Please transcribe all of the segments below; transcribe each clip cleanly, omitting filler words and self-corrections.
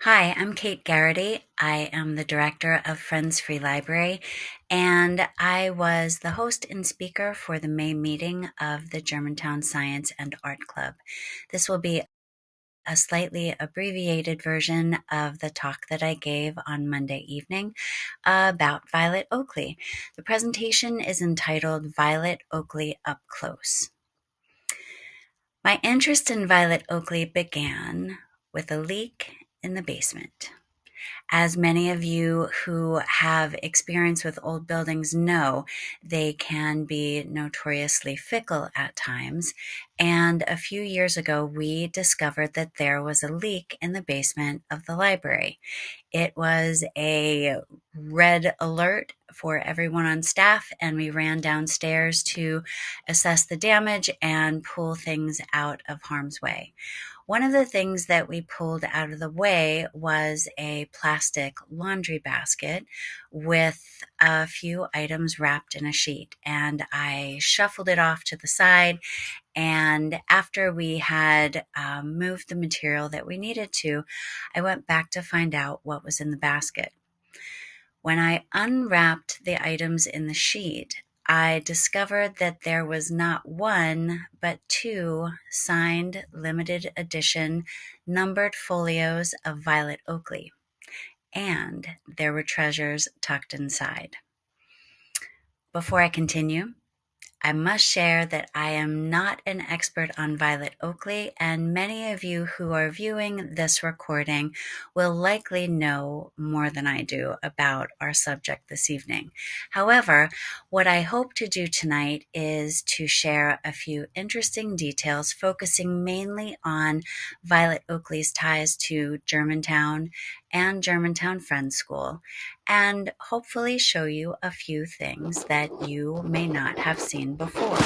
Hi, I'm Kate Garrity. I am the director of Friends Free Library, and I was the host and speaker for the May meeting of the Germantown Science and Art Club. This will be a slightly abbreviated version of the talk that I gave on Monday evening about Violet Oakley. The presentation is entitled Violet Oakley Up Close. My interest in Violet Oakley began with a leak in the basement. As many of you who have experience with old buildings know, they can be notoriously fickle at times. And a few years ago, we discovered that there was a leak in the basement of the library. It was a red alert for everyone on staff, and we ran downstairs to assess the damage and pull things out of harm's way. One of the things that we pulled out of the way was a plastic laundry basket with a few items wrapped in a sheet. And I shuffled it off to the side. And after we had moved the material that we needed to, I went back to find out what was in the basket. When I unwrapped the items in the sheet, I discovered that there was not one, but two signed limited edition numbered folios of Violet Oakley, and there were treasures tucked inside. Before I continue, I must share that I am not an expert on Violet Oakley, and many of you who are viewing this recording will likely know more than I do about our subject this evening. However, what I hope to do tonight is to share a few interesting details focusing mainly on Violet Oakley's ties to Germantown and Germantown Friends School, and hopefully show you a few things that you may not have seen before.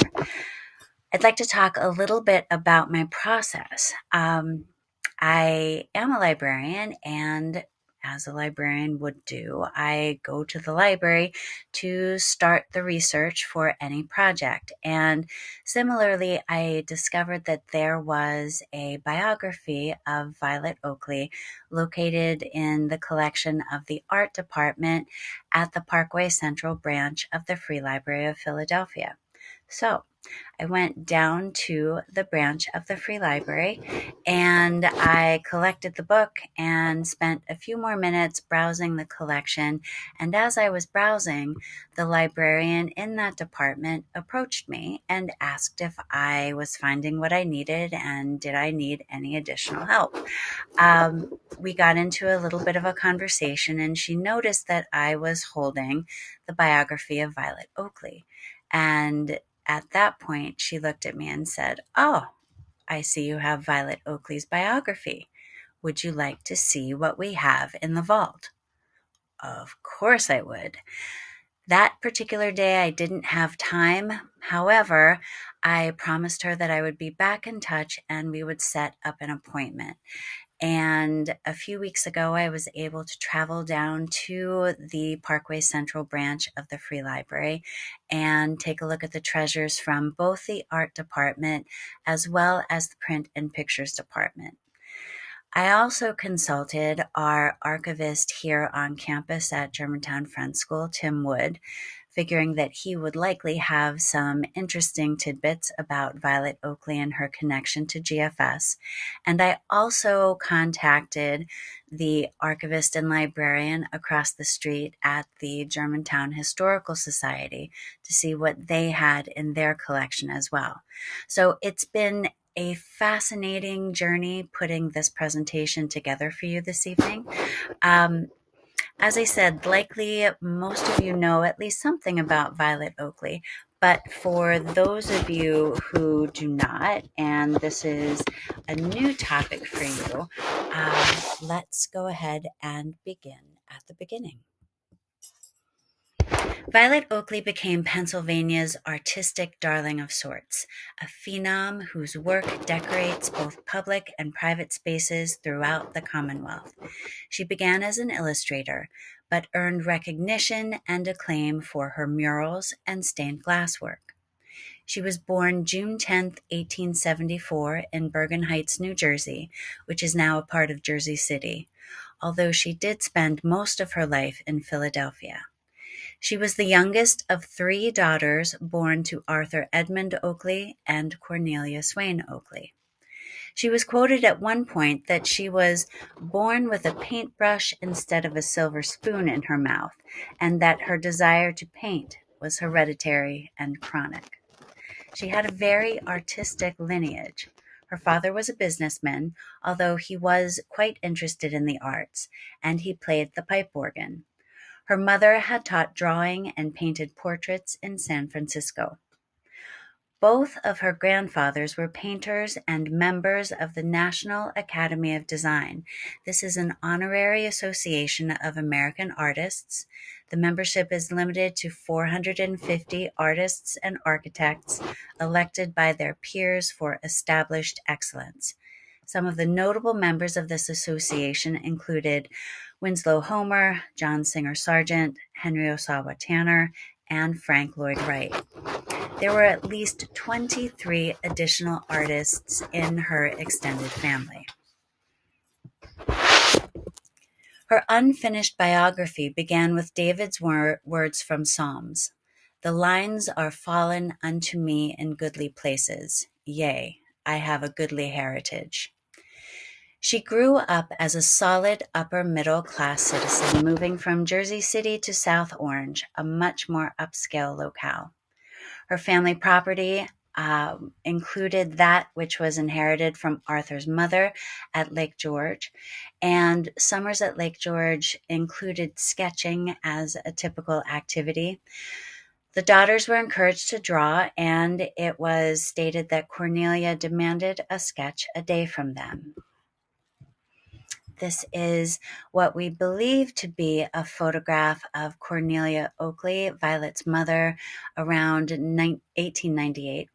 I'd like to talk a little bit about my process. I am a librarian, and as a librarian would do, I go to the library to start the research for any project. And similarly, I discovered that there was a biography of Violet Oakley located in the collection of the art department at the Parkway Central branch of the Free Library of Philadelphia. So I went down to the branch of the Free Library and I collected the book and spent a few more minutes browsing the collection. And as I was browsing, the librarian in that department approached me and asked if I was finding what I needed and did I need any additional help. We got into a little bit of a conversation, and she noticed that I was holding the biography of Violet Oakley. And at that point, she looked at me and said, "Oh, I see you have Violet Oakley's biography. Would you like to see what we have in the vault?" Of course I would. That particular day, I didn't have time. However, I promised her that I would be back in touch and we would set up an appointment. And a few weeks ago, I was able to travel down to the Parkway Central branch of the Free Library and take a look at the treasures from both the art department as well as the print and pictures department. I also consulted our archivist here on campus at Germantown Friends School, Tim Wood, figuring that he would likely have some interesting tidbits about Violet Oakley and her connection to GFS. And I also contacted the archivist and librarian across the street at the Germantown Historical Society to see what they had in their collection as well. So it's been a fascinating journey putting this presentation together for you this evening. As I said, likely most of you know at least something about Violet Oakley, but for those of you who do not, and this is a new topic for you, let's go ahead and begin at the beginning. Violet Oakley became Pennsylvania's artistic darling of sorts, a phenom whose work decorates both public and private spaces throughout the Commonwealth. She began as an illustrator, but earned recognition and acclaim for her murals and stained glass work. She was born June 10, 1874, in Bergen Heights, New Jersey, which is now a part of Jersey City. although she did spend most of her life in Philadelphia. She was the youngest of three daughters born to Arthur Edmund Oakley and Cornelia Swain Oakley. She was quoted at one point that she was born with a paintbrush instead of a silver spoon in her mouth, and that her desire to paint was hereditary and chronic. She had a very artistic lineage. Her father was a businessman, although he was quite interested in the arts, and he played the pipe organ. Her mother had taught drawing and painted portraits in San Francisco. Both of her grandfathers were painters and members of the National Academy of Design. This is an honorary association of American artists. The membership is limited to 450 artists and architects elected by their peers for established excellence. Some of the notable members of this association included Winslow Homer, John Singer Sargent, Henry Ossawa Tanner, and Frank Lloyd Wright. There were at least 23 additional artists in her extended family. Her unfinished biography began with David's words from Psalms. "The lines are fallen unto me in goodly places. Yea, I have a goodly heritage." She grew up as a solid upper-middle-class citizen, moving from Jersey City to South Orange, a much more upscale locale. Her family property included that which was inherited from Arthur's mother at Lake George, and summers at Lake George included sketching as a typical activity. The daughters were encouraged to draw, and it was stated that Cornelia demanded a sketch a day from them. This is what we believe to be a photograph of Cornelia Oakley, Violet's mother, around 1898,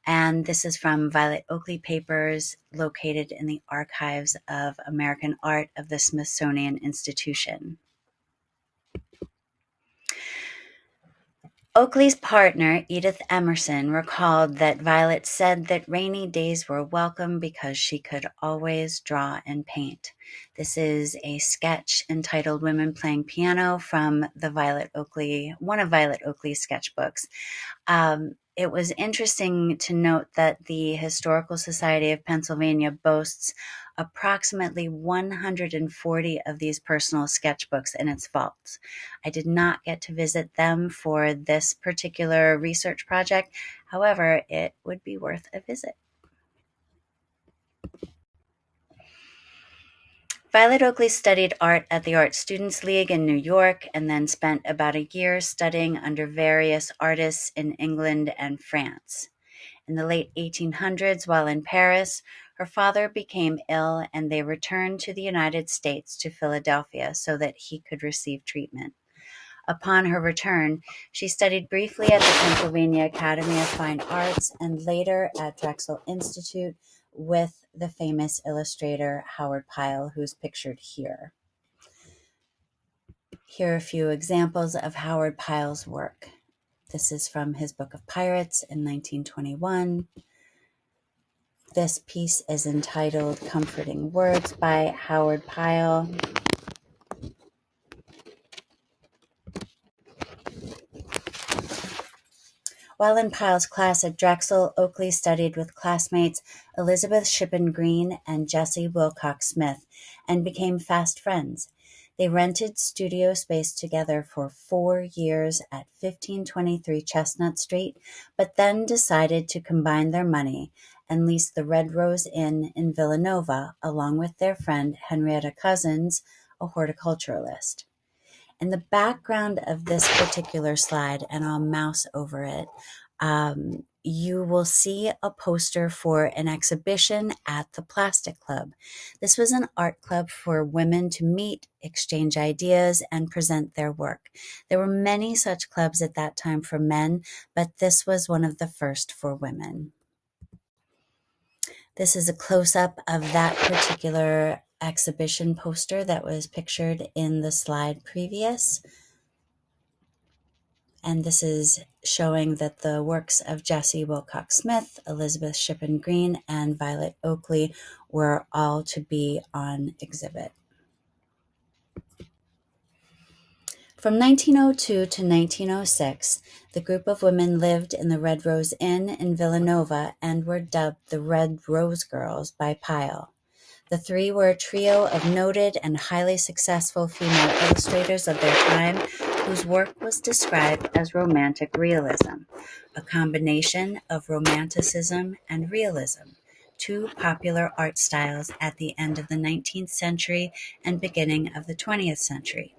and this is from Violet Oakley papers located in the Archives of American Art of the Smithsonian Institution. Oakley's partner, Edith Emerson, recalled that Violet said that rainy days were welcome because she could always draw and paint. This is a sketch entitled Women Playing Piano from one of Violet Oakley's sketchbooks. It was interesting to note that the Historical Society of Pennsylvania boasts approximately 140 of these personal sketchbooks in its vaults. I did not get to visit them for this particular research project. However, it would be worth a visit. Violet Oakley studied art at the Art Students League in New York and then spent about a year studying under various artists in England and France. In the late 1800s, while in Paris, her father became ill and they returned to the United States to Philadelphia so that he could receive treatment. Upon her return, she studied briefly at the Pennsylvania Academy of Fine Arts and later at Drexel Institute with the famous illustrator Howard Pyle, who's pictured here. Here are a few examples of Howard Pyle's work. This is from his Book of Pirates in 1921. This piece is entitled Comforting Words by Howard Pyle. While in Pyle's class at Drexel, Oakley studied with classmates Elizabeth Shippen Green and Jessie Wilcox Smith and became fast friends. They rented studio space together for 4 years at 1523 Chestnut Street, but then decided to combine their money and lease the Red Rose Inn in Villanova along with their friend Henrietta Cousins, a horticulturalist. In the background of this particular slide, and I'll mouse over it, you will see a poster for an exhibition at the Plastic Club. This was an art club for women to meet, exchange ideas, and present their work. There were many such clubs at that time for men, but this was one of the first for women. This is a close-up of that particular exhibition poster that was pictured in the slide previous. And this is showing that the works of Jessie Wilcox Smith, Elizabeth Shippen Green, and Violet Oakley were all to be on exhibit. From 1902 to 1906, the group of women lived in the Red Rose Inn in Villanova and were dubbed the Red Rose Girls by Pyle. The three were a trio of noted and highly successful female illustrators of their time whose work was described as romantic realism, a combination of romanticism and realism, two popular art styles at the end of the 19th century and beginning of the 20th century.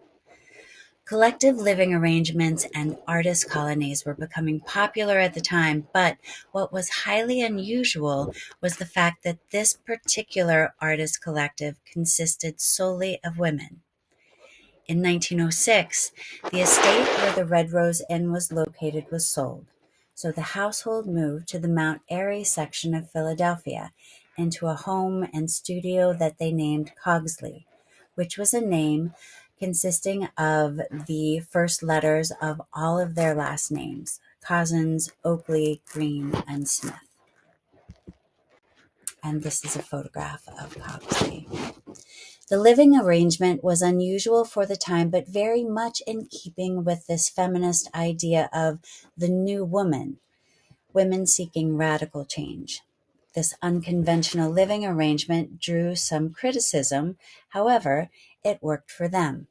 Collective living arrangements and artist colonies were becoming popular at the time, but what was highly unusual was the fact that this particular artist collective consisted solely of women. In 1906, the estate where the Red Rose Inn was located was sold, so the household moved to the Mount Airy section of Philadelphia into a home and studio that they named Cogsley, which was a name consisting of the first letters of all of their last names: Cozzens, Oakley, Green, and Smith. And this is a photograph of Cogsley. The living arrangement was unusual for the time, but very much in keeping with this feminist idea of the new woman, women seeking radical change. This unconventional living arrangement drew some criticism. However, it worked for them.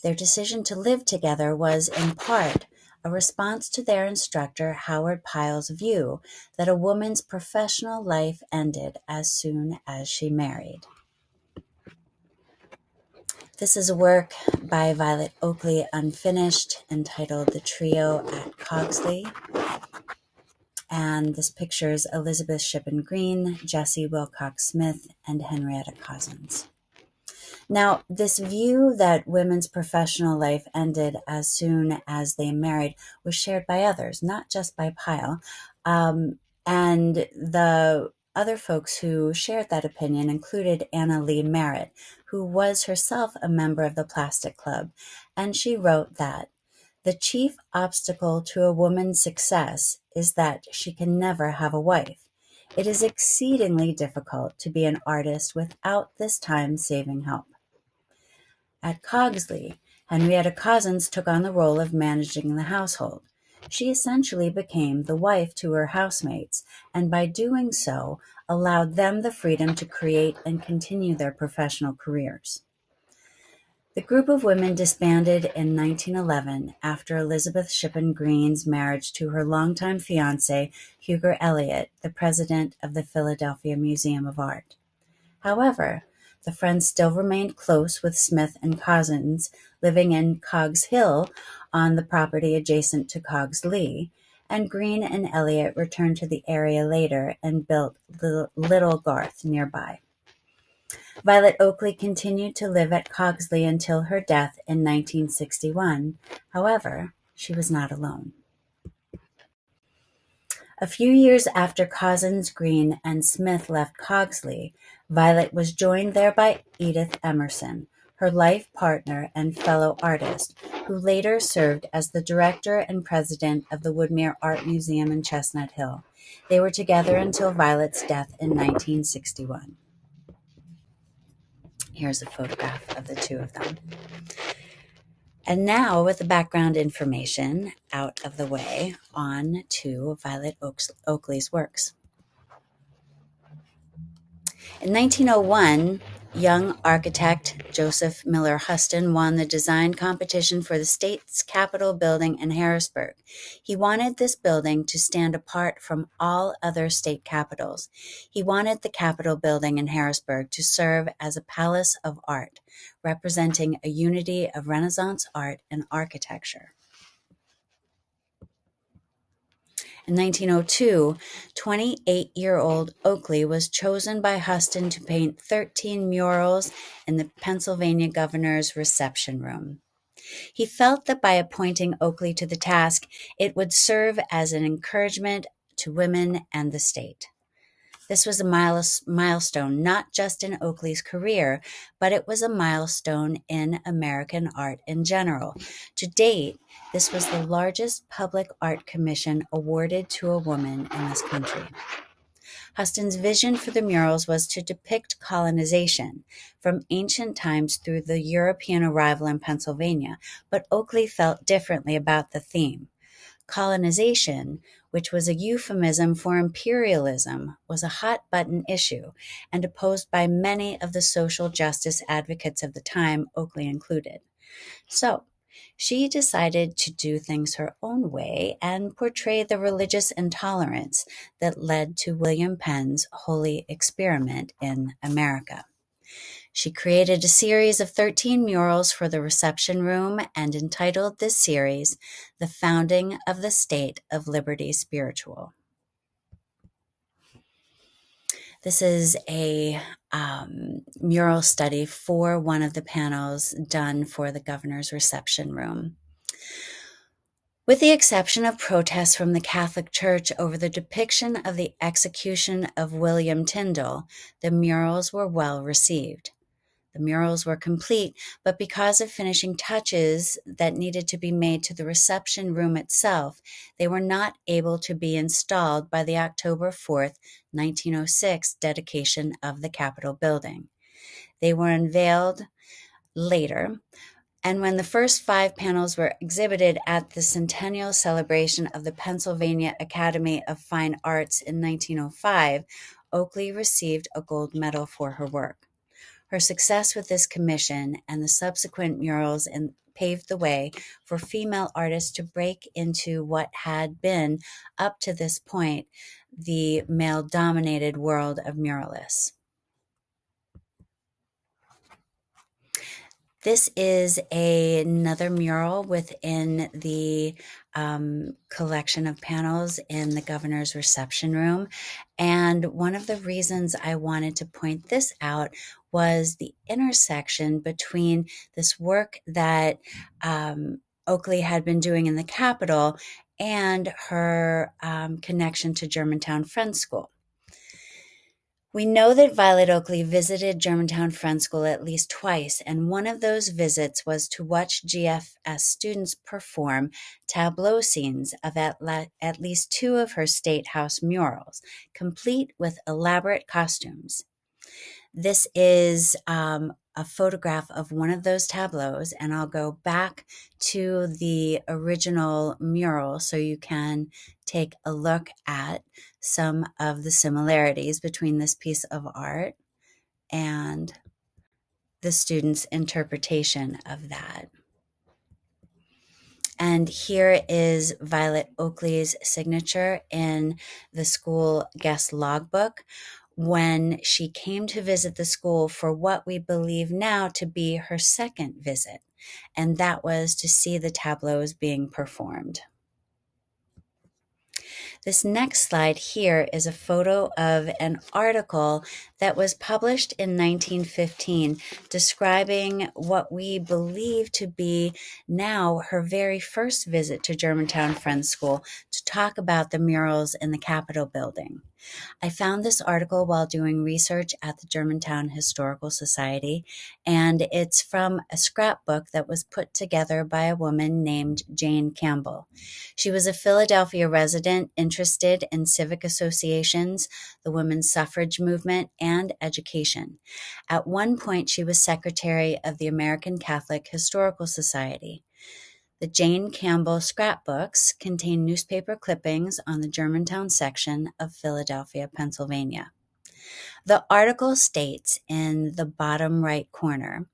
Their decision to live together was, in part, a response to their instructor Howard Pyle's view that a woman's professional life ended as soon as she married. This is a work by Violet Oakley, unfinished, entitled The Trio at Cogsley. And this pictures Elizabeth Shippen Green, Jessie Wilcox Smith, and Henrietta Cozzens. Now, this view that women's professional life ended as soon as they married was shared by others, not just by Pyle. And the other folks who shared that opinion included Anna Lee Merritt, who was herself a member of the Plastic Club. And she wrote that the chief obstacle to a woman's success is that she can never have a wife. It is exceedingly difficult to be an artist without this time-saving help. At Cogsley, Henrietta Cozzens took on the role of managing the household. She essentially became the wife to her housemates, and by doing so, allowed them the freedom to create and continue their professional careers. The group of women disbanded in 1911 after Elizabeth Shippen Green's marriage to her longtime fiancé, Hugo Elliott, the president of the Philadelphia Museum of Art. However, the friends still remained close with Smith and Cozzens, living in Cogg's Hill on the property adjacent to Cogsley, and Green and Elliott returned to the area later and built Little Garth nearby. Violet Oakley continued to live at Cogsley until her death in 1961. However, she was not alone. A few years after Cozzens, Green, and Smith left Cogsley, Violet was joined there by Edith Emerson, her life partner and fellow artist, who later served as the director and president of the Woodmere Art Museum in Chestnut Hill. They were together until Violet's death in 1961. Here's a photograph of the two of them. And now, with the background information out of the way, on to Violet Oakley's works. In 1901, young architect Joseph Miller Huston won the design competition for the state's Capitol building in Harrisburg. He wanted this building to stand apart from all other state capitals. He wanted the Capitol building in Harrisburg to serve as a palace of art, representing a unity of Renaissance art and architecture. In 1902, 28-year-old Oakley was chosen by Huston to paint 13 murals in the Pennsylvania governor's reception room. He felt that by appointing Oakley to the task, it would serve as an encouragement to women and the state. This was a milestone not just in Oakley's career, but it was a milestone in American art in general. To date, this was the largest public art commission awarded to a woman in this country. Huston's vision for the murals was to depict colonization from ancient times through the European arrival in Pennsylvania, but Oakley felt differently about the theme. Colonization, which was a euphemism for imperialism, was a hot-button issue and opposed by many of the social justice advocates of the time, Oakley included. So, she decided to do things her own way and portray the religious intolerance that led to William Penn's Holy Experiment in America. She created a series of 13 murals for the reception room and entitled this series, The Founding of the State of Liberty Spiritual. This is a mural study for one of the panels done for the governor's reception room. With the exception of protests from the Catholic Church over the depiction of the execution of William Tyndale, the murals were well received. The murals were complete, but because of finishing touches that needed to be made to the reception room itself, they were not able to be installed by the October 4th, 1906 dedication of the Capitol building. They were unveiled later, and when the first 5 panels were exhibited at the centennial celebration of the Pennsylvania Academy of Fine Arts in 1905, Oakley received a gold medal for her work. Her success with this commission and the subsequent murals paved the way for female artists to break into what had been, up to this point, the male-dominated world of muralists. This is another mural within the collection of panels in the governor's reception room. And one of the reasons I wanted to point this out was the intersection between this work that Oakley had been doing in the Capitol and her connection to Germantown Friends School. We know that Violet Oakley visited Germantown Friends School at least twice, and one of those visits was to watch GFS students perform tableau scenes of at least 2 of her State House murals, complete with elaborate costumes. This is a photograph of one of those tableaus, and I'll go back to the original mural so you can take a look at some of the similarities between this piece of art and the student's interpretation of that. And here is Violet Oakley's signature in the school guest logbook when she came to visit the school for what we believe now to be her second visit, and that was to see the tableaus being performed. This next slide here is a photo of an article that was published in 1915 describing what we believe to be now her very first visit to Germantown Friends School to talk about the murals in the Capitol building. I found this article while doing research at the Germantown Historical Society, and it's from a scrapbook that was put together by a woman named Jane Campbell. She was a Philadelphia resident interested in civic associations, the women's suffrage movement, and education. At one point, she was secretary of the American Catholic Historical Society. The Jane Campbell scrapbooks contain newspaper clippings on the Germantown section of Philadelphia, Pennsylvania. The article states in the bottom right corner,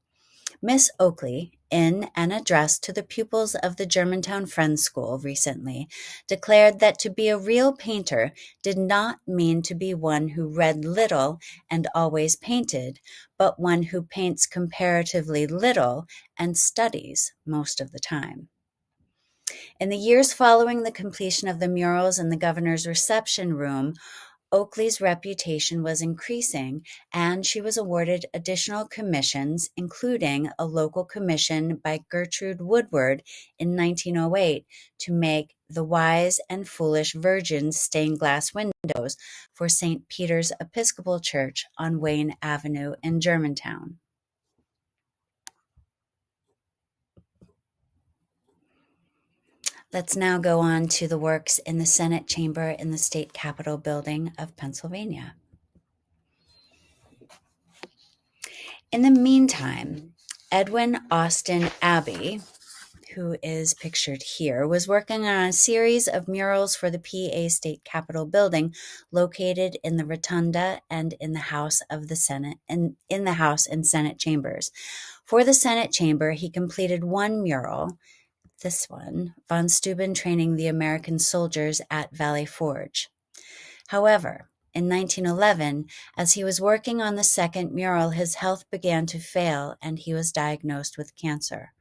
Miss Oakley, in an address to the pupils of the Germantown Friends School recently, declared that to be a real painter did not mean to be one who read little and always painted, but one who paints comparatively little and studies most of the time. In the years following the completion of the murals in the governor's reception room, Oakley's reputation was increasing, and she was awarded additional commissions, including a local commission by Gertrude Woodward in 1908 to make the Wise and Foolish Virgin's stained glass windows for St. Peter's Episcopal Church on Wayne Avenue in Germantown. Let's now go on to the works in the Senate chamber in the State Capitol building of Pennsylvania. In the meantime, Edwin Austin Abbey, who is pictured here, was working on a series of murals for the PA State Capitol building located in the rotunda and in the House of the Senate and in the House and Senate chambers. For the Senate chamber, he completed one mural, this one, von Steuben training the American soldiers at Valley Forge. However, in 1911, as he was working on the second mural, his health began to fail and he was diagnosed with cancer.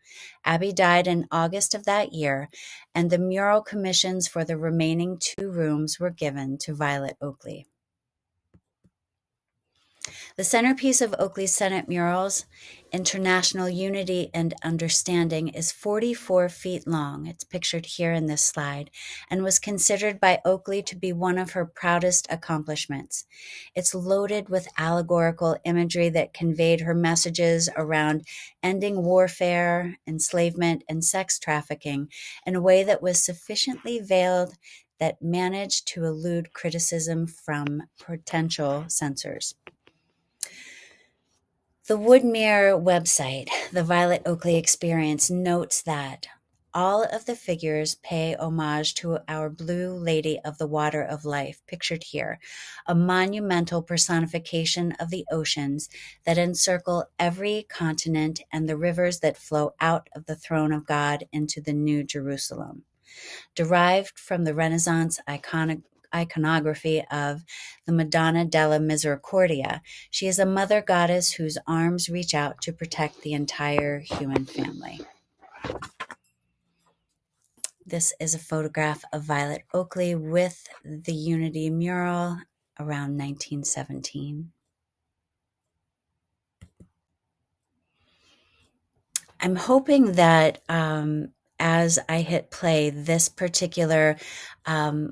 Abbey died in August of that year, and the mural commissions for the remaining 2 rooms were given to Violet Oakley. The centerpiece of Oakley's Senate murals, International Unity and Understanding, is 44 feet long. It's pictured here in this slide, and was considered by Oakley to be one of her proudest accomplishments. It's loaded with allegorical imagery that conveyed her messages around ending warfare, enslavement, and sex trafficking in a way that was sufficiently veiled that managed to elude criticism from potential censors. The Woodmere website, The Violet Oakley Experience, notes that all of the figures pay homage to our Blue Lady of the Water of Life, pictured here, a monumental personification of the oceans that encircle every continent and the rivers that flow out of the throne of God into the New Jerusalem. Derived from the Renaissance iconography of the Madonna della Misericordia, she is a mother goddess whose arms reach out to protect the entire human family. This is a photograph of Violet Oakley with the Unity mural around 1917. I'm hoping that as I hit play, this particular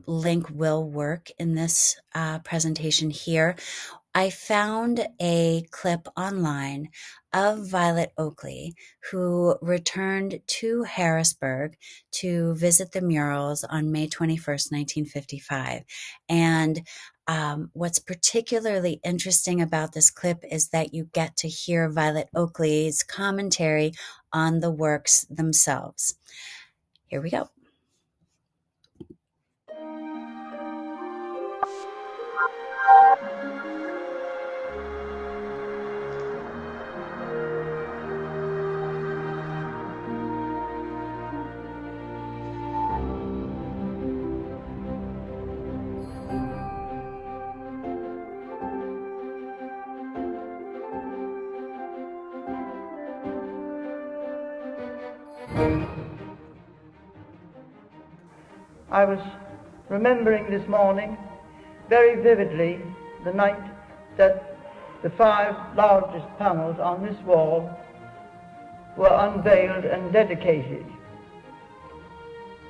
link will work in this presentation here. I found a clip online of Violet Oakley, who returned to Harrisburg to visit the murals on May 21st, 1955. And what's particularly interesting about this clip is that you get to hear Violet Oakley's commentary on the works themselves. Here we go. I was remembering this morning very vividly the night that the 5 largest panels on this wall were unveiled and dedicated.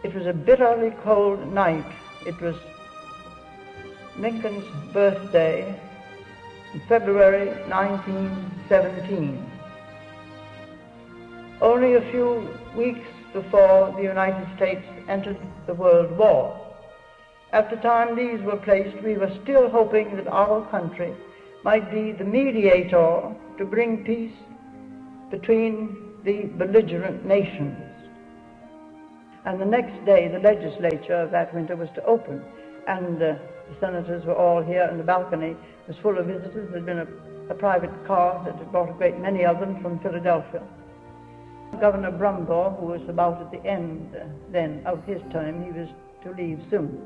It was a bitterly cold night. It was Lincoln's birthday in February 1917. Only a few weeks before the United States entered the World War. At the time these were placed, we were still hoping that our country might be the mediator to bring peace between the belligerent nations. And the next day, the legislature of that winter was to open, and the senators were all here, and the balcony was full of visitors. There had been a private car that had brought a great many of them from Philadelphia. Governor Brumbaugh, who was about at the end then of his term, he was to leave soon,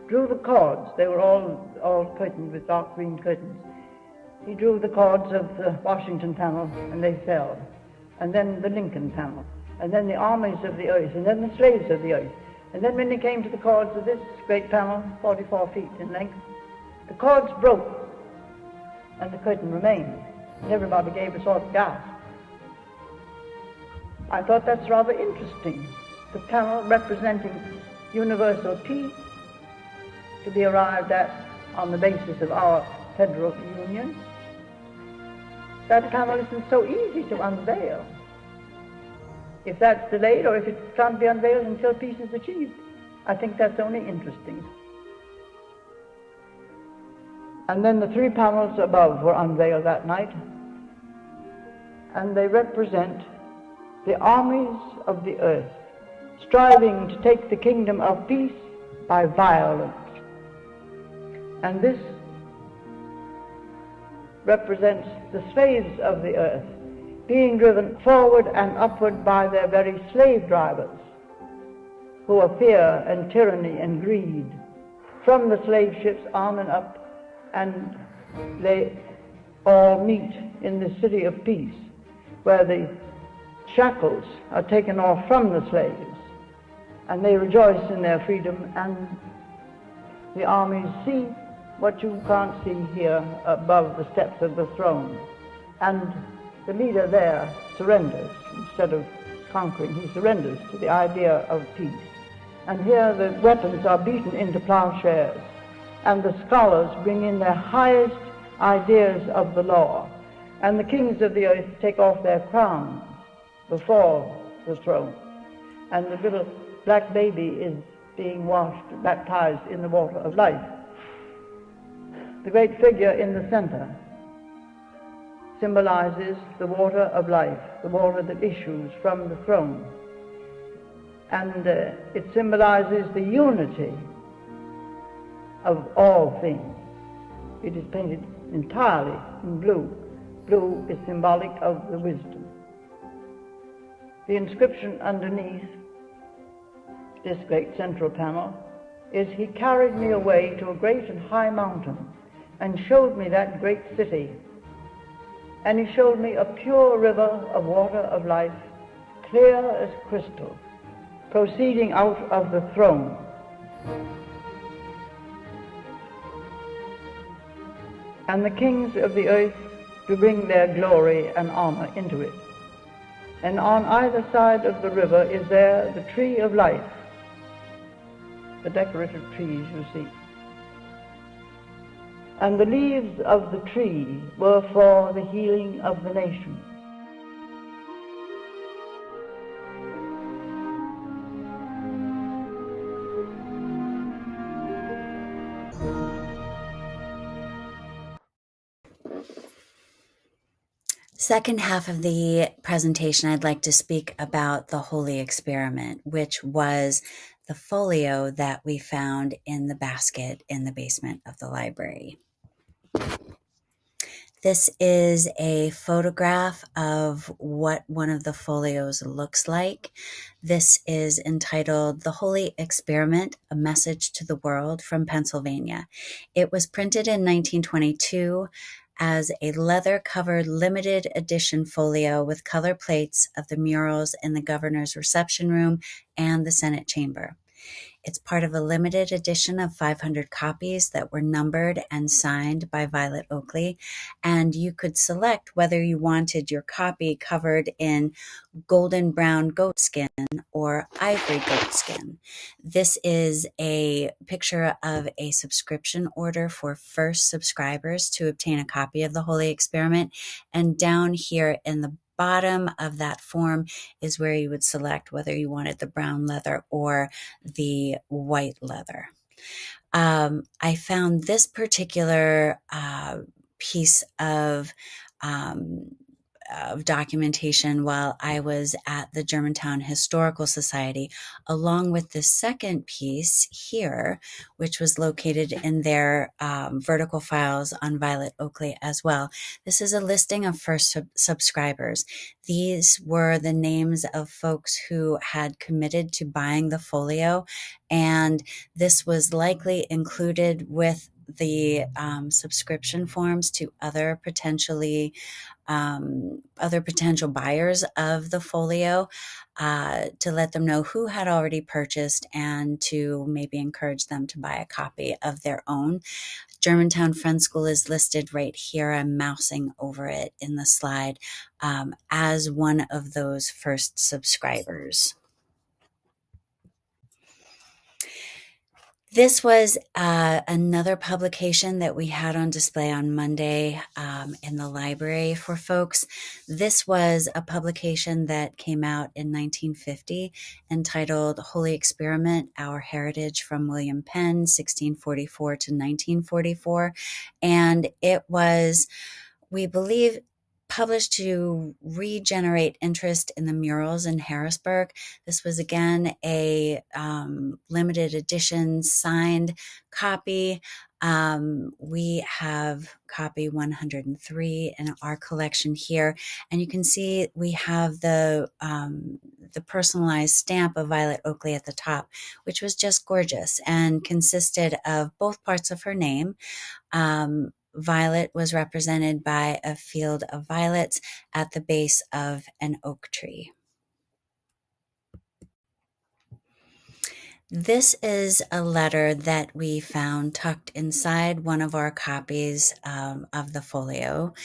drew the cords. They were all curtained with dark green curtains. He drew the cords of the Washington panel, and they fell. And then the Lincoln panel, and then the armies of the earth, and then the slaves of the earth. And then when they came to the cords of this great panel, 44 feet in length, the cords broke, and the curtain remained. And everybody gave a sort of gasp. I thought that's rather interesting. The panel representing universal peace to be arrived at on the basis of our federal union. That panel isn't so easy to unveil. if that's delayed or if it can't be unveiled until peace is achieved. I think that's only interesting. And then the 3 panels above were unveiled that night, and they represent the armies of the earth striving to take the kingdom of peace by violence. And this represents the slaves of the earth being driven forward and upward by their very slave drivers, who are fear and tyranny and greed, from the slave ships on and up, and they all meet in the city of peace, where the shackles are taken off from the slaves, and they rejoice in their freedom, and the armies see what you can't see here above the steps of the throne. And the leader there surrenders. Instead of conquering, he surrenders to the idea of peace. And here the weapons are beaten into plowshares, and the scholars bring in their highest ideas of the law, and the kings of the earth take off their crowns before the throne, and the little black baby is being washed, baptized in the water of life. The great figure in the center symbolizes the water of life, the water that issues from the throne. And it symbolizes the unity of all things. It is painted entirely in blue. Blue is symbolic of the wisdom. The inscription underneath this great central panel is, "He carried me away to a great and high mountain and showed me that great city. And he showed me a pure river of water of life, clear as crystal, proceeding out of the throne. And the kings of the earth to bring their glory and honor into it. And on either side of the river is there the tree of life," the decorative trees you see. "And the leaves of the tree were for the healing of the nations." Second half of the presentation, I'd like to speak about the Holy Experiment, which was the folio that we found in the basket in the basement of the library. This is a photograph of what one of the folios looks like. This is entitled "The Holy Experiment, A Message to the World" from Pennsylvania. It was printed in 1922 as a leather-covered limited edition folio with color plates of the murals in the governor's reception room and the Senate chamber. It's part of a limited edition of 500 copies that were numbered and signed by Violet Oakley, and you could select whether you wanted your copy covered in golden brown goatskin or ivory goatskin. This is a picture of a subscription order for first subscribers to obtain a copy of the Holy Experiment, and down here in the bottom of that form is where you would select whether you wanted the brown leather or the white leather. I found this particular piece of documentation while I was at the Germantown Historical Society, along with the second piece here, which was located in their vertical files on Violet Oakley as well. This is a listing of first subscribers. These were the names of folks who had committed to buying the folio, and this was likely included with the subscription forms to other potential buyers of the folio, to let them know who had already purchased and to maybe encourage them to buy a copy of their own. Germantown Friends School is listed right here. I'm mousing over it in the slide as one of those first subscribers. This was another publication that we had on display on Monday in the library for folks. This was a publication that came out in 1950 entitled Holy Experiment, Our Heritage from William Penn, 1644 to 1944. And it was, we believe, published to regenerate interest in the murals in Harrisburg. This was again a limited edition signed copy. We have copy 103 in our collection here, and you can see we have the personalized stamp of Violet Oakley at the top, which was just gorgeous and consisted of both parts of her name. Violet was represented by a field of violets at the base of an oak tree. This is a letter that we found tucked inside one of our copies of the folio.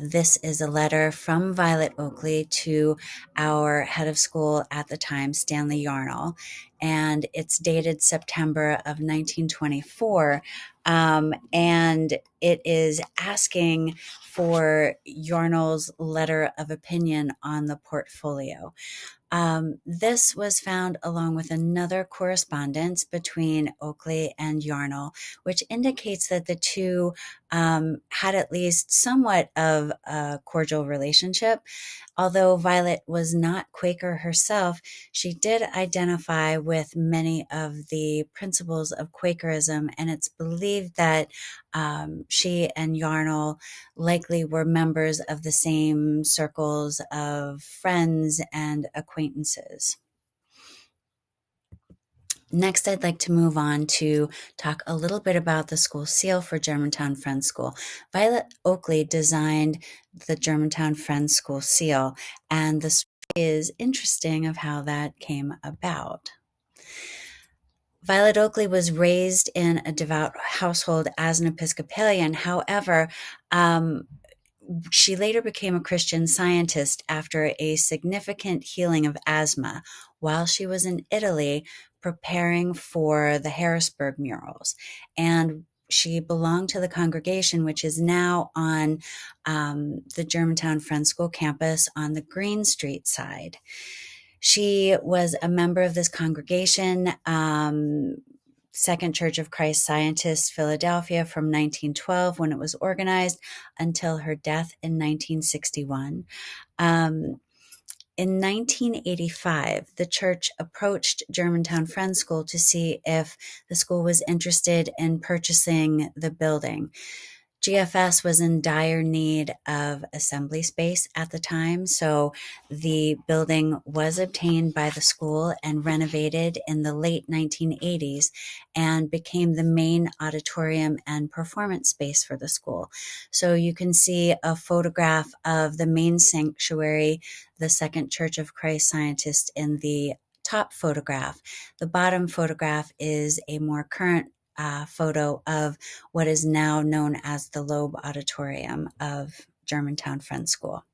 This is a letter from Violet Oakley to our head of school at the time, Stanley Yarnall, and it's dated September of 1924, and it is asking for Yarnall's letter of opinion on the portfolio. This was found along with another correspondence between Oakley and Yarnall, which indicates that the two had at least somewhat of a cordial relationship. Although Violet was not Quaker herself, she did identify with many of the principles of Quakerism, and it's believed that she and Yarnall likely were members of the same circles of friends and acquaintances. Next, I'd like to move on to talk a little bit about the school seal for Germantown Friends School. Violet Oakley designed the Germantown Friends School seal, and the story is interesting of how that came about. Violet Oakley was raised in a devout household as an Episcopalian. However, she later became a Christian Scientist after a significant healing of asthma while she was in Italy preparing for the Harrisburg murals. And she belonged to the congregation, which is now on the Germantown Friends School campus on the Green Street side. She was a member of this congregation, Second Church of Christ Scientists, Philadelphia, from 1912 when it was organized until her death in 1961. In 1985, the church approached Germantown Friends School to see if the school was interested in purchasing the building. GFS was in dire need of assembly space at the time, so the building was obtained by the school and renovated in the late 1980s and became the main auditorium and performance space for the school. So you can see a photograph of the main sanctuary, the Second Church of Christ Scientist, in the top photograph. The bottom photograph is a more current photo of what is now known as the Loeb Auditorium of Germantown Friends School.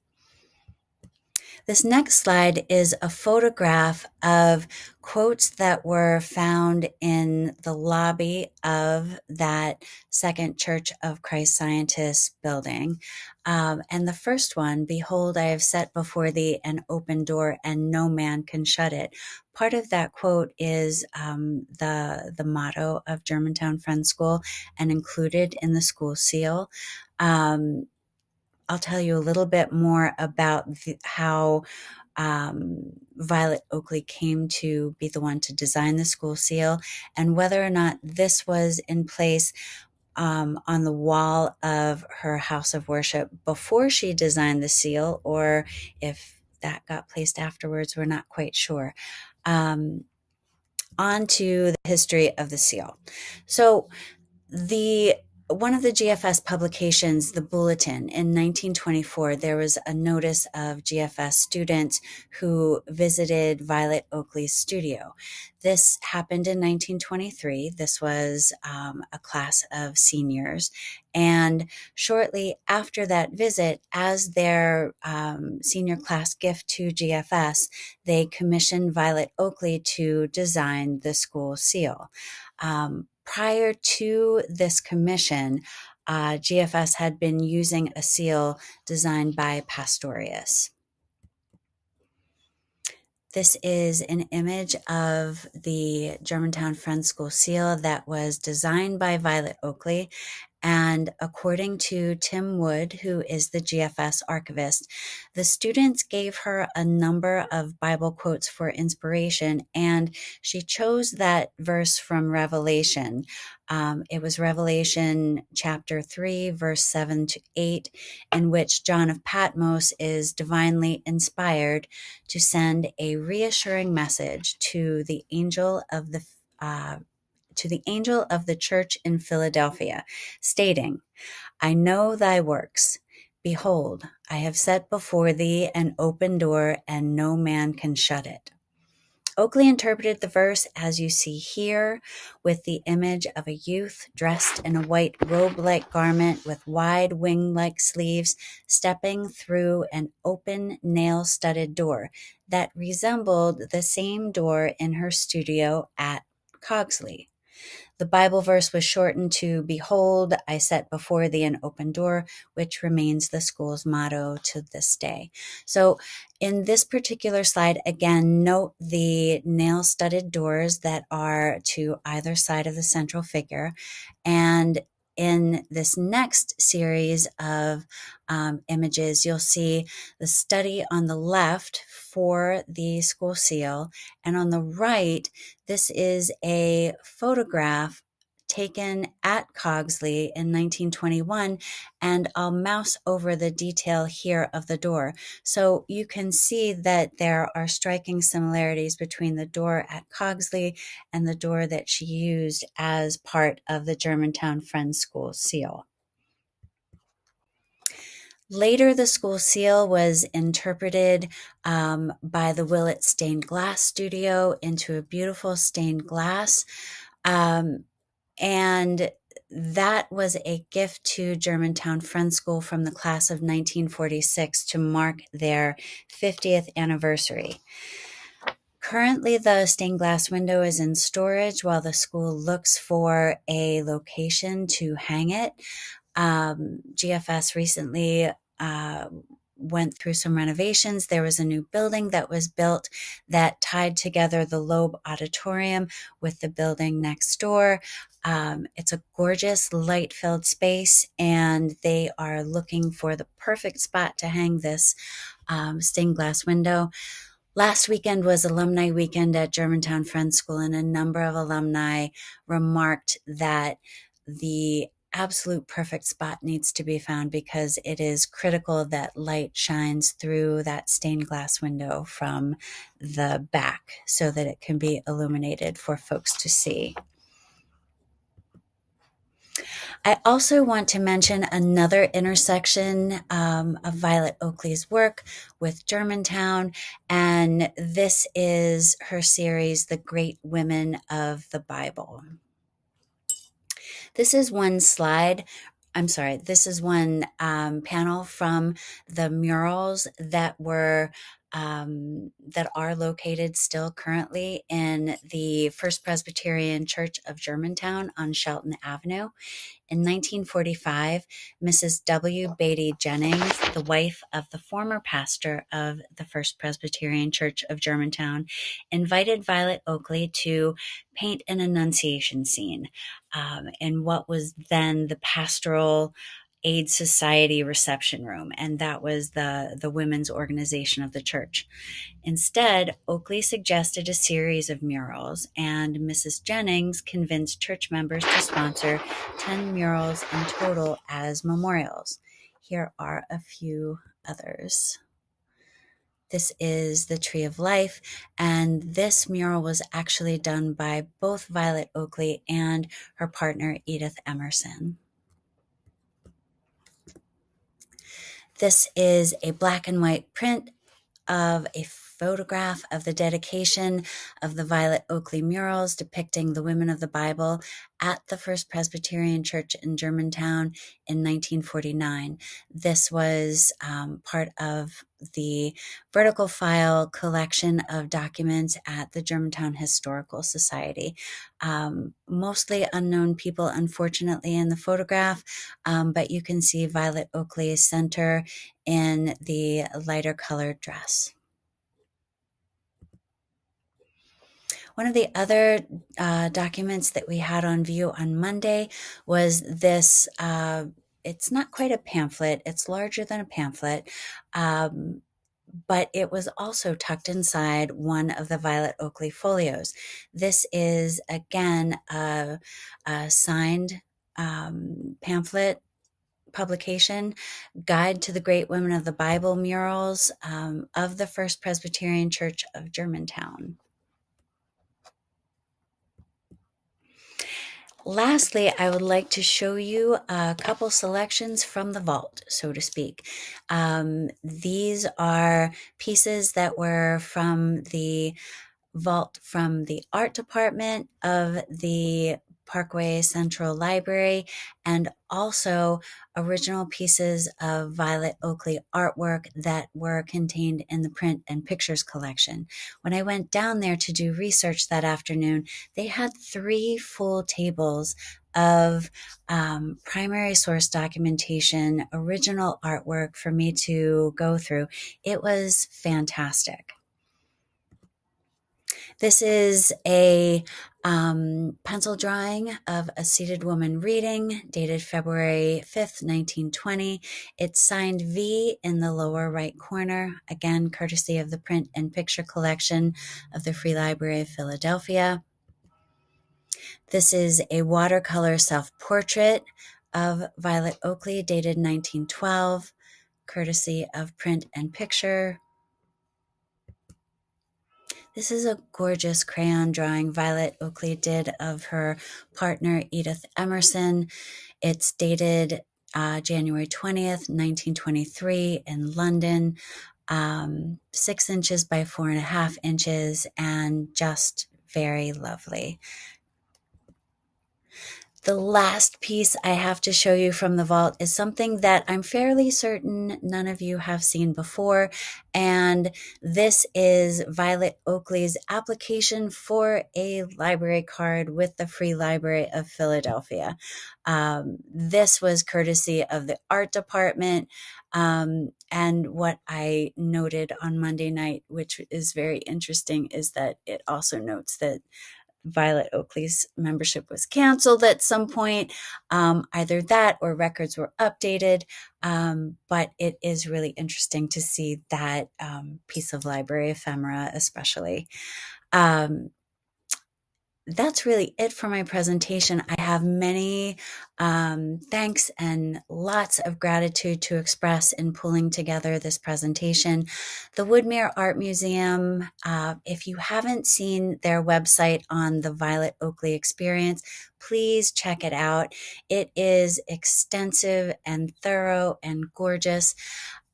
This next slide is a photograph of quotes that were found in the lobby of that Second Church of Christ Scientists building. And the first one, "Behold, I have set before thee an open door, and no man can shut it." Part of that quote is the motto of Germantown Friends School and included in the school seal. I'll tell you a little bit more about how Violet Oakley came to be the one to design the school seal and whether or not this was in place on the wall of her house of worship before she designed the seal, or if that got placed afterwards, we're not quite sure. On to the history of the seal. So one of the GFS publications, the Bulletin, in 1924, there was a notice of GFS students who visited Violet Oakley's studio. This happened in 1923. This was a class of seniors. And shortly after that visit, as their senior class gift to GFS, they commissioned Violet Oakley to design the school seal. Prior to this commission, GFS had been using a seal designed by Pastorius. This is an image of the Germantown Friends School seal that was designed by Violet Oakley. And according to Tim Wood, who is the GFS archivist, the students gave her a number of Bible quotes for inspiration, and she chose that verse from Revelation. It was Revelation chapter 3, verse 7 to 8, in which John of Patmos is divinely inspired to send a reassuring message to the angel of the church in Philadelphia, stating, I know thy works. Behold, I have set before thee an open door, and no man can shut it. Oakley interpreted the verse as you see here, with the image of a youth dressed in a white robe-like garment with wide wing-like sleeves, stepping through an open nail-studded door that resembled the same door in her studio at Cogsley. The Bible verse was shortened to, Behold, I set before thee an open door, which remains the school's motto to this day. So in this particular slide, again, note the nail-studded doors that are to either side of the central figure. And in this next series of images, you'll see the study on the left for the school seal, and on the right, this is a photograph taken at Cogsley in 1921, and I'll mouse over the detail here of the door. So you can see that there are striking similarities between the door at Cogsley and the door that she used as part of the Germantown Friends School seal. Later, the school seal was interpreted by the Willett Stained Glass Studio into a beautiful stained glass. And that was a gift to Germantown Friends School from the class of 1946 to mark their 50th anniversary. Currently, the stained glass window is in storage while the school looks for a location to hang it. GFS recently went through some renovations. There was a new building that was built that tied together the Loeb Auditorium with the building next door. It's a gorgeous light-filled space, and they are looking for the perfect spot to hang this stained glass window. Last weekend was Alumni Weekend at Germantown Friends School, and a number of alumni remarked that the absolute perfect spot needs to be found because it is critical that light shines through that stained glass window from the back so that it can be illuminated for folks to see. I also want to mention another intersection of Violet Oakley's work with Germantown, and this is her series, The Great Women of the Bible. This is one panel from the murals that are located still currently in the First Presbyterian Church of Germantown on Shelton Avenue. In 1945, Mrs. W. Beatty Jennings, the wife of the former pastor of the First Presbyterian Church of Germantown, invited Violet Oakley to paint an Annunciation scene in what was then the Pastoral Aid Society reception room, and that was the women's organization of the church. Instead, Oakley suggested a series of murals, and Mrs. Jennings convinced church members to sponsor 10 murals in total as memorials. Here are a few others. This is the Tree of Life, and this mural was actually done by both Violet Oakley and her partner Edith Emerson. This is a black and white print of a photograph of the dedication of the Violet Oakley murals depicting the women of the Bible at the First Presbyterian Church in Germantown in 1949. This was part of the vertical file collection of documents at the Germantown Historical Society. Mostly unknown people, unfortunately, in the photograph, but you can see Violet Oakley's center in the lighter colored dress. One of the other documents that we had on view on Monday was this. It's not quite a pamphlet, it's larger than a pamphlet, but it was also tucked inside one of the Violet Oakley folios. This is, again, a signed pamphlet publication, Guide to the Great Women of the Bible Murals of the First Presbyterian Church of Germantown. Lastly, I would like to show you a couple selections from the vault, so to speak. These are pieces that were from the vault from the art department of the Parkway Central Library, and also original pieces of Violet Oakley artwork that were contained in the print and pictures collection. When I went down there to do research that afternoon, they had 3 full tables of primary source documentation, original artwork for me to go through. It was fantastic. This is a pencil drawing of a seated woman reading, dated February 5th, 1920. It's signed V in the lower right corner, again, courtesy of the print and picture collection of the Free Library of Philadelphia. This is a watercolor self-portrait of Violet Oakley, dated 1912, courtesy of print and picture. This is a gorgeous crayon drawing Violet Oakley did of her partner, Edith Emerson. It's dated January 20th, 1923 in London, 6 inches by 4.5 inches, and just very lovely. The last piece I have to show you from the vault is something that I'm fairly certain none of you have seen before, and this is Violet Oakley's application for a library card with the Free Library of Philadelphia. This was courtesy of the art department, and what I noted on Monday night, which is very interesting, is that it also notes that Violet Oakley's membership was canceled at some point. Either that or records were updated. But it is really interesting to see that piece of library ephemera, especially. That's really it for my presentation. I have many thanks and lots of gratitude to express in pulling together this presentation. The Woodmere Art Museum, if you haven't seen their website on the Violet Oakley experience, please check it out. It is extensive and thorough and gorgeous.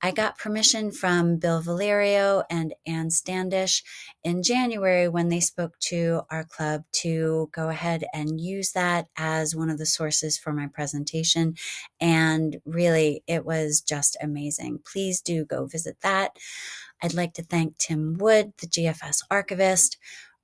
I got permission from Bill Valerio and Ann Standish in January when they spoke to our club to go ahead and use that as one of the sources for my presentation. And really, it was just amazing. Please do go visit that. I'd like to thank Tim Wood, the GFS archivist,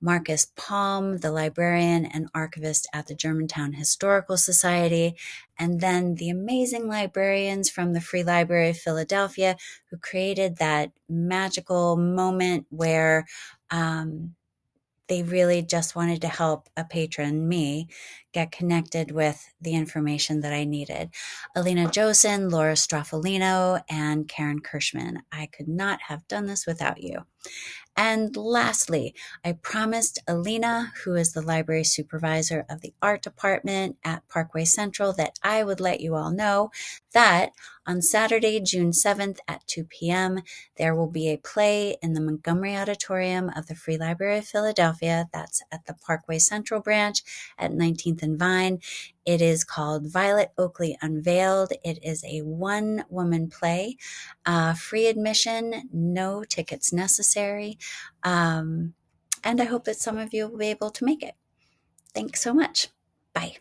Marcus Palm, the librarian and archivist at the Germantown Historical Society, and then the amazing librarians from the Free Library of Philadelphia who created that magical moment where they really just wanted to help a patron, me, get connected with the information that I needed. Alina Josen, Laura Straffolino, and Karen Kirschman. I could not have done this without you. And lastly, I promised Alina, who is the library supervisor of the art department at Parkway Central, that I would let you all know that on Saturday, June 7th at 2 p.m., there will be a play in the Montgomery Auditorium of the Free Library of Philadelphia. That's at the Parkway Central branch at 19th and Vine. It is called Violet Oakley Unveiled. It is a one-woman play, free admission, no tickets necessary. And I hope that some of you will be able to make it. Thanks so much. Bye.